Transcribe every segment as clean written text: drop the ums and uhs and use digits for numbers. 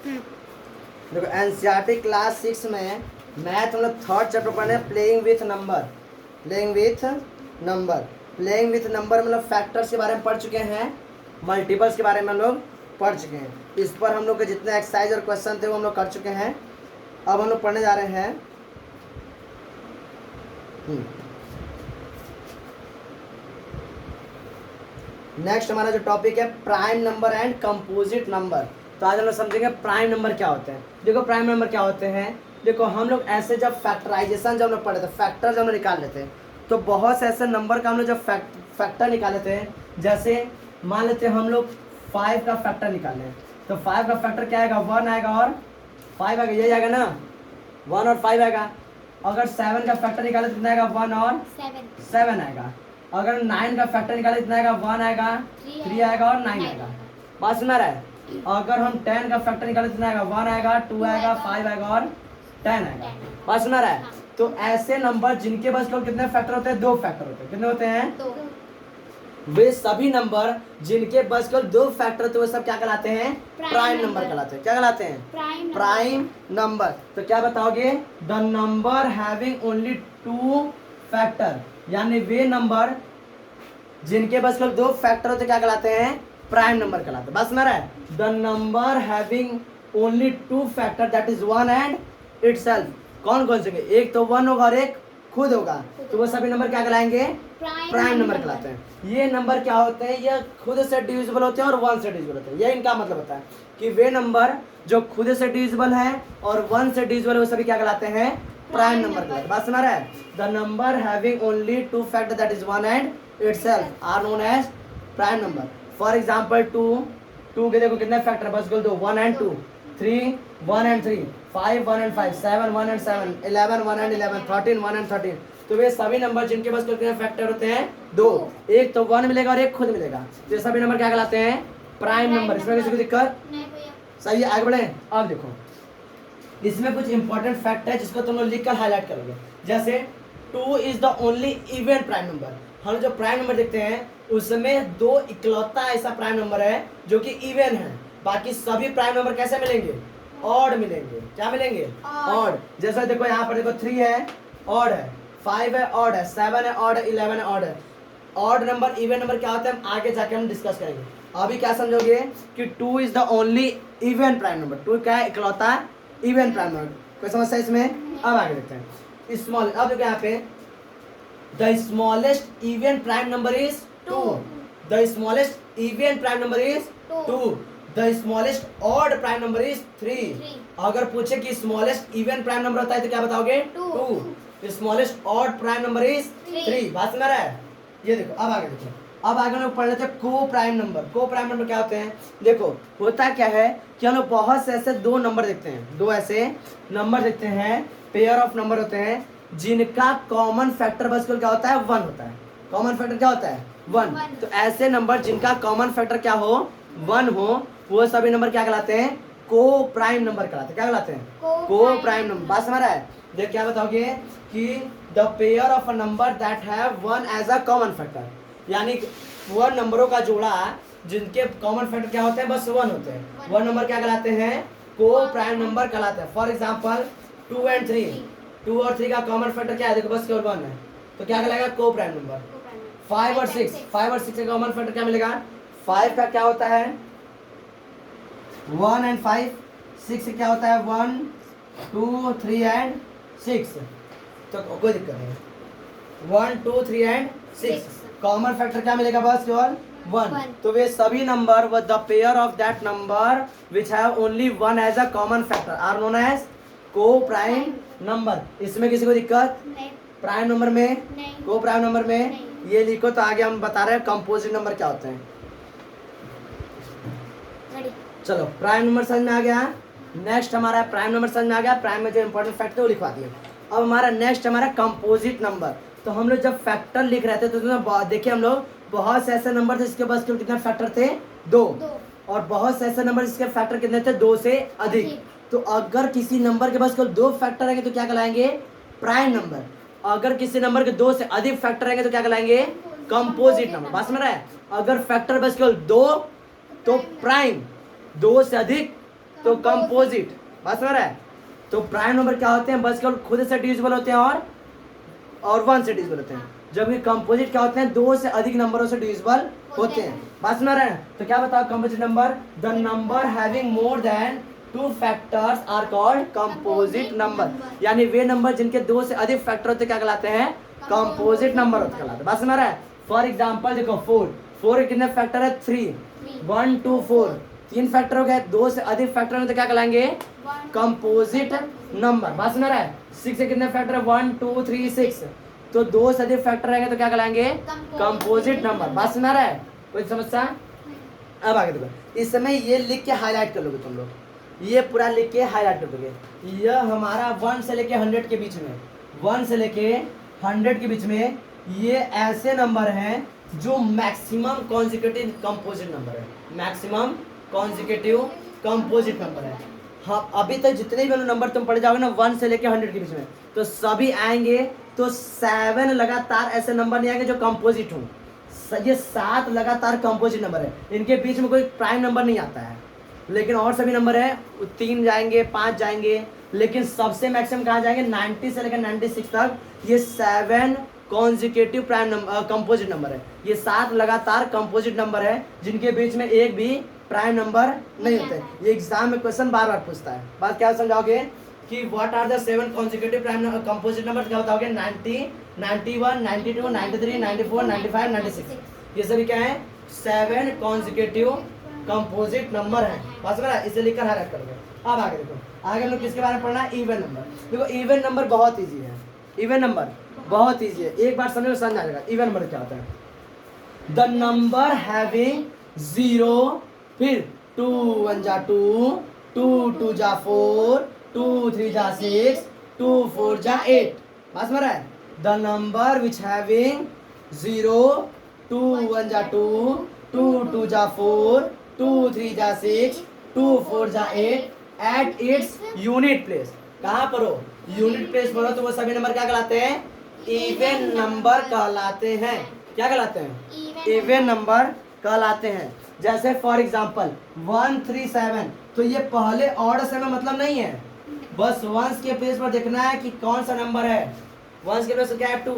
देखो NCERT class 6 में math हम लोग थर्ड चैप्टर पढ़े playing with number. Playing with number मतलब फैक्टर्स के बारे में पढ़ चुके हैं, मल्टीपल्स के बारे में हम लोग पढ़ चुके हैं। इस पर हम लोग के जितने एक्सरसाइज और क्वेश्चन थे वो हम लोग कर चुके हैं। अब हम लोग पढ़ने जा रहे हैं नेक्स्ट हमारा जो टॉपिक है prime number and composite number. तो आज हम लोग समझेंगे प्राइम नंबर क्या होते हैं। देखो प्राइम नंबर क्या होते हैं, देखो हम लोग ऐसे जब फैक्टराइजेशन जब हम लोग पढ़े थे, फैक्टर जब हम लोग निकाल लेते हैं, तो बहुत से ऐसे नंबर का हम लोग जब फैक्टर निकाल लेते हैं, जैसे मान लेते हैं हम लोग 5 का फैक्टर निकाल लें, तो 5 का फैक्टर क्या आएगा, 1 आएगा और 5 आएगा, यही आएगा ना, 1 और 5 आएगा। अगर 7 का फैक्टर निकाले तो कितना आएगा, 1 और 7 आएगा। अगर 9 का फैक्टर निकाले कितना आएगा, 1 आएगा, 3 आएगा और 9 आएगा। बात सुना रहा है। अगर हम 10 का फैक्टर निकाले कितना आएगा, 1 आएगा, 2 आएगा, 5 आएगा और 10 आएगा। बात सुना रहा है। तो ऐसे नंबर जिनके पास केवल कितने फैक्टर होते हैं, 2 फैक्टर होते हैं। कितने होते हैं, वे सभी नंबर जिनके बस केवल 2 फैक्टर होते हैं वो सब क्या कहलाते हैं, प्राइम नंबर कहलाते हैं। क्या कहलाते हैं, प्राइम नंबर। तो क्या बताओगे, the number having only 2 factor, यानी वे नंबर जिनके बस केवल 2 फैक्टर होते क्या कहलाते हैं, प्राइम नंबर कहलाते हैं। बस सुना रहा है, the number having only 2 factor that is 1 and itself. कौन कौन से, एक तो 1 होगा और एक खुद होगा, तो वो सभी नंबर क्या कहलाएंगे, प्राइम नंबर कहलाते हैं। ये नंबर क्या होते हैं, ये खुद से डिविजिबल होते हैं और 1 से डिविजिबल होते हैं। ये इनका मतलब होता है कि वे नंबर जो खुद से डिविजिबल है और 1 से डिविजिबल है वो सभी क्या कहलाते हैं, प्राइम नंबर कहलाते हैं। बात सुना रहा है, the number having only 2 factor that is 1 and itself are known as prime number. For example 2 के देखो कितने फैक्टर, बस बोल दो 1 and 2, 3 1 and 3, 5 1 and 5, 7 1 and 7, 11 1 and 11, 13 1 and 13। तो वे सभी नंबर जिनके पास कितने फैक्टर होते हैं, 2, एक तो 1 मिलेगा और एक खुद मिलेगा, तो ये सभी नंबर क्या कहलाते हैं, प्राइम नंबर। इसमें किसी को दिक्कत सही है, आगे बढ़े। अब देखो इसमें कुछ इंपॉर्टेंट फैक्ट है जिसको तुम लोग लिखकर हाईलाइट करोगे। जैसे 2 is the only even prime number. हम जो प्राइम नंबर देखते हैं उसमें 2 इकलौता ऐसा प्राइम नंबर है जो कि इवन है। बाकी सभी प्राइम नंबर कैसे मिलेंगे, ऑड मिलेंगे। क्या मिलेंगे, ऑड। जैसा देखो यहाँ पर देखो 3 है, ऑड है, 5 है, ऑड है, 7 है, ऑड है, 11 है, ऑड है। ऑड नंबर इवन नंबर क्या होता है, हम आगे जाके हम डिस्कस करेंगे। अभी क्या समझोगे कि 2 is the only even prime number. 2 क्या है, इकलौता इवन प्राइम नंबर। कोई समस्या इसमें, अब आगे देखते हैं। स्मॉल, अब देखो यहाँ पे the smallest even prime number is 2, the smallest even prime number is 2, the smallest odd prime number is 3। अगर पूछे कि स्मॉलेस्ट इवन प्राइम नंबर होता है तो क्या बताओगे, 2। Smallest odd prime number is 3। बात सुना रहा है। ये देखो अब आगे देखो, अब आगे हम लोग पढ़ लेते हैं को प्राइम नंबर। को प्राइम नंबर क्या होते हैं, देखो होता क्या है कि हम लोग बहुत से ऐसे 2 नंबर देखते हैं, 2 ऐसे नंबर देखते हैं, पेयर ऑफ नंबर होते हैं जिनका कॉमन फैक्टर बस क्या होता है, 1 होता है। कॉमन फैक्टर क्या होता है, 1। तो ऐसे नंबर जिनका कॉमन फैक्टर क्या हो, 1 हो, वो सभी नंबर क्या कहलाते हैं, को प्राइम नंबर कहलाते हैं। क्या कहलाते हैं, को प्राइम नंबर। बात समझ रहा है। देख क्या बताओगे कि the pair of a number that have 1 as a common factor, यानी वो नंबरों का जोड़ा जिनके कॉमन फैक्टर क्या होते हैं, बस 1 होते हैं, वो नंबर क्या कहलाते हैं, को प्राइम नंबर कहलाते हैं। फॉर एग्जांपल 2 एंड 3, 2 और 3 का कॉमन फैक्टर क्या है, देखो बस केवल 1 है, तो क्या कहलाएगा, को प्राइम नंबर। 5 और 6, 5 और 6 का कॉमन फैक्टर क्या मिलेगा, 5 का क्या होता है 1 एंड 5, 6 क्या होता है 1 2 3 एंड 6। तो कोई दिक्कत नहीं, 1 2 3 एंड 6 कॉमन फैक्टर क्या मिलेगा, बस केवल 1। तो वे सभी नंबर व the pair of that number which have only 1 as a common factor are known as coprime number. इसमें किसी को दिक्कत नहीं, प्राइम नंबर में नहीं, को प्राइम नंबर में नहीं। ये लिखो तो आगे हम बता रहे हैं कंपोजिट नंबर क्या होते हैं। चलो प्राइम नंबर समझ में आ गया। नेक्स्ट हमारा प्राइम नंबर समझ में आ गया, प्राइम में जो इंपॉर्टेंट फैक्टर वो लिखवा दिए। अब हमारा नेक्स्ट हमारा कंपोजिट नंबर। तो हम लोग जब फैक्टर लिख रहे थे तो उसमें देखिए हम लोग बहुत से ऐसे नंबर थे जिसके पास कितने फैक्टर थे, 2, और बहुत से ऐसे नंबर जिसके फैक्टर कितने थे, 2 से अधिक। तो अगर किसी नंबर के पास केवल 2 फैक्टर रहेंगे तो क्या कहलाएंगे, प्राइम नंबर। अगर किसी नंबर के 2 से अधिक फैक्टर रहेंगे तो क्या कहलाएंगे, कंपोजिट नंबर। बात समझ रहा है। अगर फैक्टर बस केवल 2 तो प्राइम, 2 से अधिक तो कंपोजिट, बात समझ रहा है। तो प्राइम नंबर क्या होते हैं, बस केवल खुद से डिविजिबल होते हैं और 1 से डिविजिबल होते हैं, जबकि कंपोजिट क्या होते हैं, 2 से अधिक नंबरों से डिविजिबल होते हैं। बात समझ रहे हैं। तो क्या बताओ composite number, the number having more than 2 factors are called composite number, यानी वे नंबर जिनके 2 से अधिक फैक्टर होते क्या कहलाते हैं, कंपोजिट नंबर होते कहलाते हैं। बात समझ रहा है। फॉर एग्जांपल देखो 4 के कितने फैक्टर है, 3, 1 2 4, 3 फैक्टर हो गए, 2 से अधिक फैक्टर में तो क्या कहलाएंगे, कंपोजिट नंबर। बात समझ रहा है। 6 के कितने फैक्टर है, 1 2 3 6, तो 2 से अधिक फैक्टर रहेंगे तो क्या कहलाएंगे, कंपोजिट नंबर। बात समझ रहा है, कोई समस्या। अब आगे देखो, इस समय ये लिख के हाईलाइट कर लोगे तुम लोग, ये पूरा लिख के हाईलाइट कर दोगे। यह हमारा 1 से लेके 100 के बीच में, 1 से लेके 100 के बीच में ये ऐसे नंबर हैं जो मैक्सिमम कॉन्जिक्यूटिव कंपोजिट नंबर है, मैक्सिमम कॉन्जिक्यूटिव कंपोजिट नंबर है। हाँ, अभी तक जितने भी नंबर तुम पढ़ जाओगे ना 1 से लेके 100 के बीच में, तो सभी आएंगे, तो 7 लगातार ऐसे नंबर नहीं आएंगे जो कंपोजिट हो। ये 7 लगातार कंपोजिट नंबर है, इनके बीच में कोई प्राइम नंबर नहीं आता है। लेकिन और सभी नंबर है 3 जाएंगे, 5 जाएंगे, लेकिन सबसे मैक्सिमम कहाँ जाएंगे, 90 से लेकर 96 तक ये 7 consecutive prime number composite number है। ये 7 लगातार कंपोजिट नंबर है जिनके बीच में एक भी प्राइम नंबर नहीं होते। ये एग्जाम में क्वेश्चन बार बार पूछता है। बात क्या समझाओगे कि what are the 7 consecutive prime composite number, क्या बताओगे, 90, 91, 92, 93, 94, 95, 96, ये सभी क्या है, 7 कॉन्जिक्यूटिव कंपोजिट नंबर है। बात समझ रहा है, इसे लिखकर हाईलाइट करोगे। अब आगे देखो, आगे हम लोग किसके बारे में पढ़ना है, इवन नंबर। देखो इवन नंबर बहुत ईजी है, इवन नंबर बहुत ईजी है, एक बार समझ आ जाएगा। इवन नंबर क्या होता है, द नंबर हैविंग 0, फिर 2 1 जा 2, 2 2 जा 4, 2 3 जा 6, 2 4 जा 8। बात समझ रहा है। द नंबर विच हैविंग 0, 2 1 जा 2, 2 2 जा 4, 2 3 जा 6, 2 4 जा 8 एट इट्स यूनिट प्लेस। कहाँ पर हो, यूनिट प्लेस पर हो, तो वो सभी नंबर क्या कहलाते हैं, इवन नंबर कहलाते हैं। क्या कहलाते हैं, इवन नंबर कहलाते हैं। जैसे फॉर एग्जांपल 137, तो ये पहले ऑड से में मतलब नहीं है, बस वंस के प्लेस पर देखना है कि कौन सा नंबर है। वंस के प्लेस पर क्या है, 2,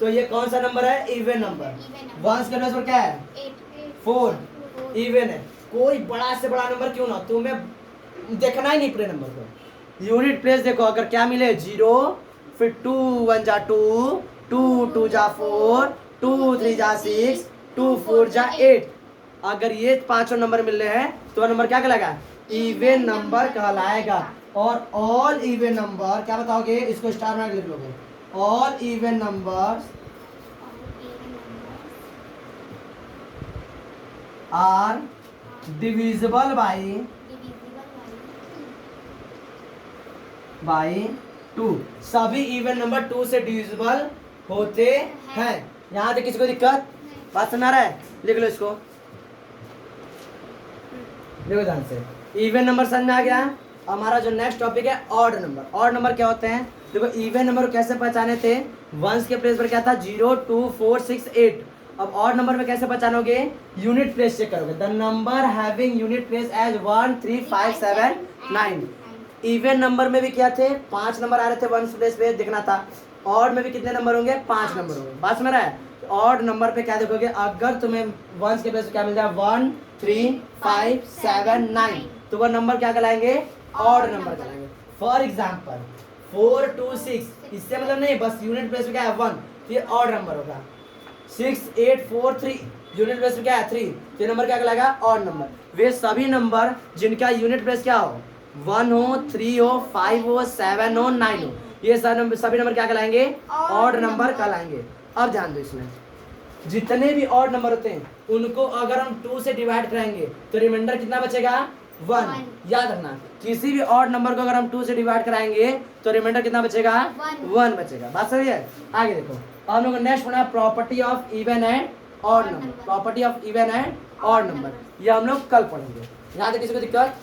तो ये कौन सा नंबर है, इवन नंबर। वंस के प्लेस पर क्या है, 4, इवन है। कोई बड़ा से बड़ा नंबर क्यों ना, तुम्हें देखना ही नहीं पूरे नंबर को, यूनिट प्लेस देखो। अगर क्या मिले, 0, फिर 2 1 जा 2, 2 2 जा 4, 2 3 जा 6, 2 4 जा 8, अगर ये 5 नंबर मिल रहे हैं तो नंबर क्या कहलाएगा, इवन नंबर कहलाएगा। और ऑल इवन नंबर क्या बताओगे, इसको स्टार में लिख लोगे, all even numbers are divisible by 2। सभी इवन नंबर 2 से डिविजिबल होते हैं। यहाँ तक किसी को दिक्कत, बात समझ रहा है, लिख लो इसको, देखो ध्यान से। इवन नंबर समझ में आ गया। हमारा जो नेक्स्ट टॉपिक है ऑड नंबर। ऑड नंबर क्या होते हैं, देखो इवन नंबर को कैसे पहचाने थे, वंस के प्लेस पर क्या था, 0 2 4 6 8। अब ऑड नंबर में कैसे पहचानोगे, यूनिट प्लेस चेक करोगे, the number having unit place as 1 3 5 7 9। Even number में भी क्या थे, 5 नंबर आ रहे थे वंस प्लेस पे, देखना था। ऑड में भी कितने नंबर होंगे, 5 नंबर होंगे। बात समझ रहा है। ऑड नंबर पे क्या देखोगे, अगर तुम्हें वंस के प्लेस पे क्या मिल जाए, 1 3 5 7 9, तो वह नंबर क्या कहलाएंगे, ऑड नंबर कहलाएंगे। फॉर एग्जाम्पल 4 2 6, इससे मतलब नहीं, बस यूनिट प्लेस पे क्या है 1, तो ये ऑड नंबर होगा। 6 8 4 3, यूनिट प्लेस पे क्या है 3, तो ये नंबर क्या कहलाएगा, ऑड नंबर। वे सभी नंबर जिनका यूनिट प्लेस क्या हो, 1 हो, 3 हो, 5 हो, 7 हो, 9 हो, ये सभी नंबर क्या कहलाएंगे, ऑड नंबर कहलाएंगे। अब ध्यान दो, इसमें जितने भी ऑड नंबर होते हैं उनको अगर हम 2 से डिवाइड करेंगे तो रिमाइंडर कितना बचेगा, 1। याद रखना, किसी भी ऑड नंबर को अगर हम 2 से डिवाइड कराएंगे तो रिमाइंडर कितना बचेगा, 1 बचेगा। बात सही है। आगे देखो, हम लोग नेक्स्ट पढ़ा property of even and odd number. Property of even and odd number ये हम लोग कल पढ़ेंगे। यहाँ तक किसी को दिक्कत